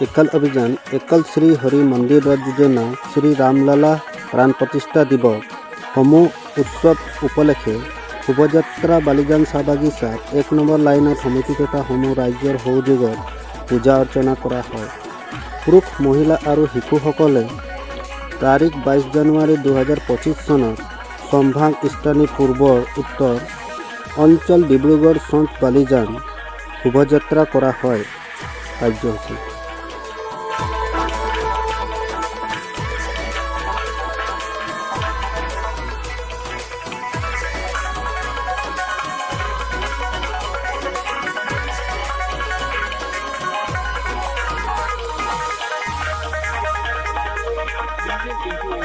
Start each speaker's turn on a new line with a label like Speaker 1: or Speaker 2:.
Speaker 1: एकल अभियान एकल श्री हरि मंदिर योजना श्री रामलला प्राण प्रतिष्ठा दिवस সমূह उत्सव उपलक्षे शोभायात्रा बालिजान चाह बागिचार 1 নম্বৰ লাইনত সমিতি তথা সমূহ ৰাজ্যৰ সহযোগত পূজা অৰ্চনা কৰা হয়। পুৰুষ মহিলা আৰু শিশুসকলে তাৰিখ 22 জানুৱাৰী 2025 চনত সম্ভাগ স্থানী পূৰ্বৰ উত্তৰ অঞ্চল ডিব্ৰুগড় সন্ত বালিজান শোভাযাত্ৰা কৰা হয়। কাৰ্যসূচী
Speaker 2: কিন্তু